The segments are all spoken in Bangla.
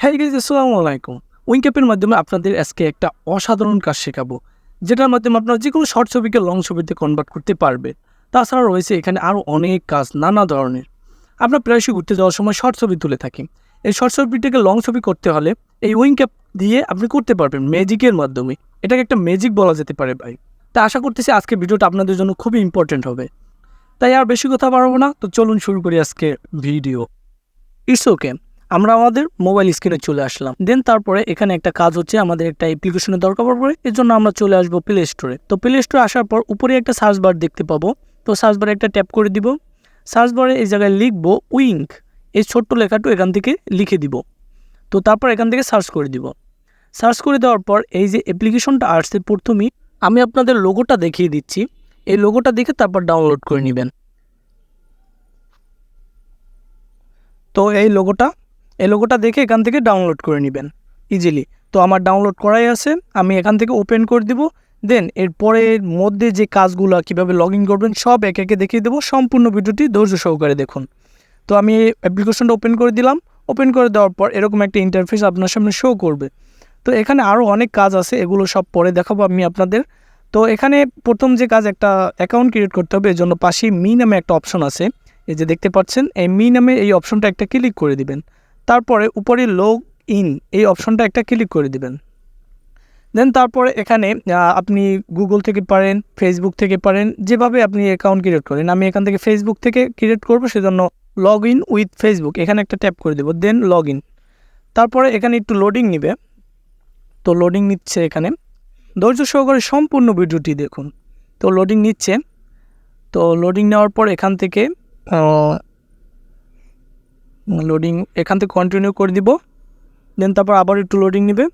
হ্যাঁ গাইস, আসসালামু আলাইকুম। উইংক্যাপের মাধ্যমে আপনাদের আজকে একটা অসাধারণ কাজ শেখাবো, যেটার মাধ্যমে আপনারা যেকোনো শর্ট ছবিকে লং ছবিতে কনভার্ট করতে পারবে। তাছাড়া রয়েছে এখানে আরও অনেক কাজ নানা ধরনের। আমরা প্রায়শই ঘুরতে যাওয়ার সময় শর্ট ছবি তুলে থাকি। এই শর্ট ছবিটাকে লং ছবি করতে হলে এই উইংক্যাপ দিয়ে আপনি করতে পারবেন ম্যাজিকের মাধ্যমে। এটাকে একটা ম্যাজিক বলা যেতে পারে ভাই। তা আশা করতেছি আজকে ভিডিওটা আপনাদের জন্য খুবই ইম্পর্টেন্ট হবে। তাই আর বেশি কথা বাড়াবো না, তো চলুন শুরু করি আজকে ভিডিও। ইটস ওকে, আমরা আমাদের মোবাইল স্ক্রিনে চলে আসলাম। দেন তারপরে এখানে একটা কাজ হচ্ছে, আমাদের একটা অ্যাপ্লিকেশনের দরকার পড়বে। এর জন্য আমরা চলে আসবো প্লে স্টোরে। তো প্লে স্টোরে আসার পর উপরে একটা সার্চ বার দেখতে পাবো। তো সার্চ বারে একটা ট্যাপ করে দিব। সার্চ বারে এই জায়গায় লিখবো উইঙ্ক, এই ছোট্ট লেখাটা এখান থেকে লিখে দিব। তো তারপর এখান থেকে সার্চ করে দিব। সার্চ করে দেওয়ার পর এই যে অ্যাপ্লিকেশনটা আসছে, প্রথমেই আমি আপনাদের লোগোটা দেখিয়ে দিচ্ছি। এই লোগোটা দেখে তারপর ডাউনলোড করে নেবেন। তো এই লোগোটা দেখে এখান থেকে ডাউনলোড করে নেবেন ইজিলি। তো আমার ডাউনলোড করাই আছে, আমি এখান থেকে ওপেন করে দিব। দেন এরপরের মধ্যে যে কাজগুলো কীভাবে লগ ইন করবেন সব একে একে দেখিয়ে দেবো। সম্পূর্ণ ভিডিওটি ধৈর্য সহকারে দেখুন। তো আমি এই অ্যাপ্লিকেশনটা ওপেন করে দিলাম। ওপেন করে দেওয়ার পর এরকম একটা ইন্টারফেস আপনার সামনে শো করবে। তো এখানে আরও অনেক কাজ আছে, এগুলো সব পরে দেখাবো আমি আপনাদের। তো এখানে প্রথম যে কাজ, একটা অ্যাকাউন্ট ক্রিয়েট করতে হবে। এর জন্য পাশেই মি নামে একটা অপশন আছে, এই যে দেখতে পাচ্ছেন, এই মি নামে এই অপশনটা একটা ক্লিক করে দিবেন। তারপরে উপরে লগ ইন এই অপশনটা একটা ক্লিক করে দিবেন। দেন তারপরে এখানে আপনি গুগল থেকে পারেন, ফেসবুক থেকে পারেন, যেভাবে আপনি অ্যাকাউন্ট ক্রিয়েট করেন। আমি এখান থেকে ফেসবুক থেকে ক্রিয়েট করব, সেজন্য লগ ইন উইথ ফেসবুক এখানে একটা ট্যাপ করে দেবো। দেন লগ ইন। তারপরে এখানে একটু লোডিং নেবে। তো লোডিং নিচ্ছে এখানে, ধৈর্য সহকারে সম্পূর্ণ ভিডিওটি দেখুন। তো লোডিং নিচ্ছে। তো লোডিং নেওয়ার পর এখান থেকে কন্টিনিউ করে দিব। দেন তারপর আবার একটু লোডিং নেবে।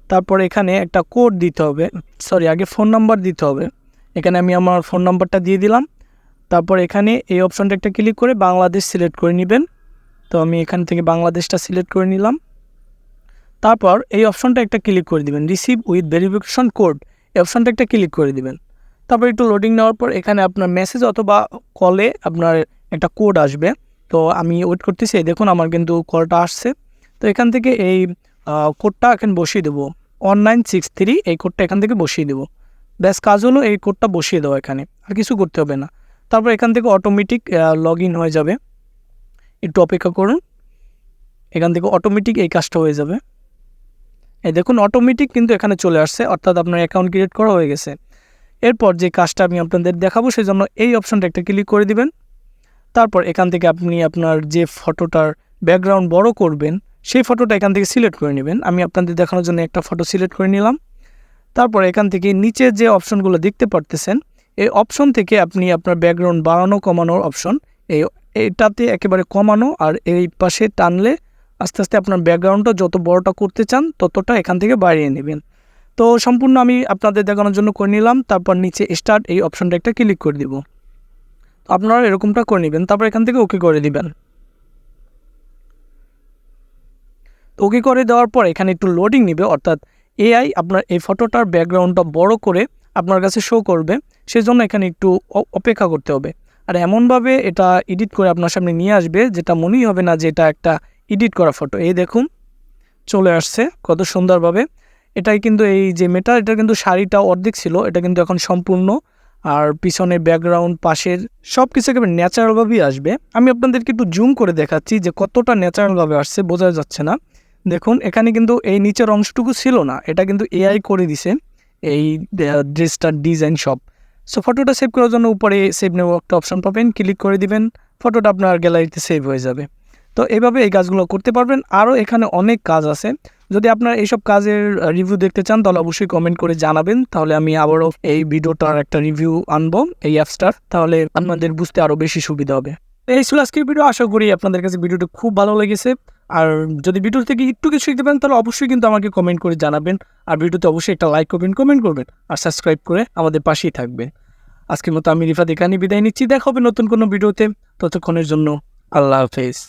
তারপর এখানে একটা কোড দিতে হবে, আগে ফোন নাম্বার দিতে হবে। এখানে আমি আমার ফোন নাম্বারটা দিয়ে দিলাম। তারপর এখানে এই অপশনটা একটা ক্লিক করে বাংলাদেশ সিলেক্ট করে নেবেন। তো আমি এখান থেকে বাংলাদেশটা সিলেক্ট করে নিলাম। তারপর এই অপশনটা একটা ক্লিক করে দিবেন, রিসিভ উইথ ভেরিফিকেশন কোড, এই অপশনটা একটা ক্লিক করে দিবেন। তারপর একটু লোডিং নেওয়ার পর এখানে আপনার মেসেজ অথবা কলে আপনার একটা কোড আসবে। তো আমি ওয়েট করতেছি, দেখুন আমার কিন্তু কলটা আসছে। তো এখান থেকে এই কোডটা এখানে বসিয়ে দেবো, 1963 এই কোডটা এখান থেকে বসিয়ে দেবো। ব্যাস কাজ হলো এই কোডটা বসিয়ে দেওয়া, এখানে আর কিছু করতে হবে না। তারপর এখান থেকে অটোমেটিক লগ ইন হয়ে যাবে। একটু অপেক্ষা করুন, এখান থেকে অটোমেটিক এই কাজটা হয়ে যাবে। এই দেখুন অটোমেটিক কিন্তু এখানে চলে আসছে, অর্থাৎ আপনার অ্যাকাউন্ট ক্রিয়েট করা হয়ে গেছে। এরপর যে কাজটা আমি আপনাদের দেখাবো, সেজন্য এই অপশনটা একটা ক্লিক করে দিবেন। তারপর এখান থেকে আপনি আপনার যে ফটোটার ব্যাকগ্রাউন্ড বড় করবেন সেই ফটোটা এখান থেকে সিলেক্ট করে নেবেন। আমি আপনাদের দেখানোর জন্য একটা ফটো সিলেক্ট করে নিলাম। তারপর এখান থেকে নিচে যে অপশনগুলো দেখতে পারতেছেন, এই অপশন থেকে আপনি আপনার ব্যাকগ্রাউন্ড বাড়ানো কমানোর অপশন, এইটাতে একেবারে কমানো, আর এই পাশে টানলে আস্তে আস্তে আপনার ব্যাকগ্রাউন্ডটা যত বড়টা করতে চান ততটা এখান থেকে বাড়িয়ে নেবেন। তো সম্পূর্ণ আমি আপনাদের দেখানোর জন্য করে নিলাম। তারপর নিচে স্টার্ট এই অপশনটা একটা ক্লিক করে দিব। আপনারা এরকমটা করে নেবেন। তারপর এখান থেকে ওকে করে দিবেন। ওকে করে দেওয়ার পর এখানে একটু লোডিং নেবে, অর্থাৎ এআই আপনার এই ফটোটার ব্যাকগ্রাউন্ডটা বড় করে আপনার কাছে শো করবে, সেজন্য এখানে একটু অপেক্ষা করতে হবে। আর এমনভাবে এটা এডিট করে আপনার সামনে নিয়ে আসবে যেটা মনেই হবে না যে এটা একটা এডিট করা ফটো। এই দেখুন চলে আসছে কত সুন্দরভাবে। এটাই কিন্তু এই যে মেটা, এটা কিন্তু শাড়িটা অর্ধেক ছিল, এটা কিন্তু এখন সম্পূর্ণ। আর পিছনে ব্যাকগ্রাউন্ড পাশের সব কিছু একেবারে ন্যাচারালভাবেই আসবে। আমি আপনাদেরকে একটু জুম করে দেখাচ্ছি যে কতটা ন্যাচারালভাবে আসছে, বোঝা যাচ্ছে না। দেখুন এখানে কিন্তু এই নিচের অংশটুকু ছিল না, এটা কিন্তু এআই করে দিছে এই ড্রেসটার ডিজাইন সব। সো ফটোটা সেভ করার জন্য উপরে সেভ নেওয়া একটা অপশন পাবেন, ক্লিক করে দিবেন, ফটোটা আপনার গ্যালারিতে সেভ হয়ে যাবে। তো এইভাবে এই কাজগুলো করতে পারবেন। আরও এখানে অনেক কাজ আছে। যদি আপনারা এইসব কাজের রিভিউ দেখতে চান তাহলে অবশ্যই কমেন্ট করে জানাবেন, তাহলে আমি আবারও এই ভিডিওটার একটা রিভিউ আনবো এই অ্যাপসটার, তাহলে আপনাদের বুঝতে আরও বেশি সুবিধা হবে। এই ছিল আজকের ভিডিও। আশা করি আপনাদের কাছে ভিডিওটা খুব ভালো লেগেছে। আর যদি ভিডিও থেকে একটু কিছু শিখতে পারেন তাহলে অবশ্যই কিন্তু আমাকে কমেন্ট করে জানাবেন। আর ভিডিওতে অবশ্যই একটা লাইক করবেন, কমেন্ট করবেন, আর সাবস্ক্রাইব করে আমাদের পাশেই থাকবেন। আজকের মতো আমি রিফাত এখানে বিদায় নিচ্ছি। দেখা হবে নতুন কোনো ভিডিওতে। ততক্ষণের জন্য আল্লাহ হাফেজ।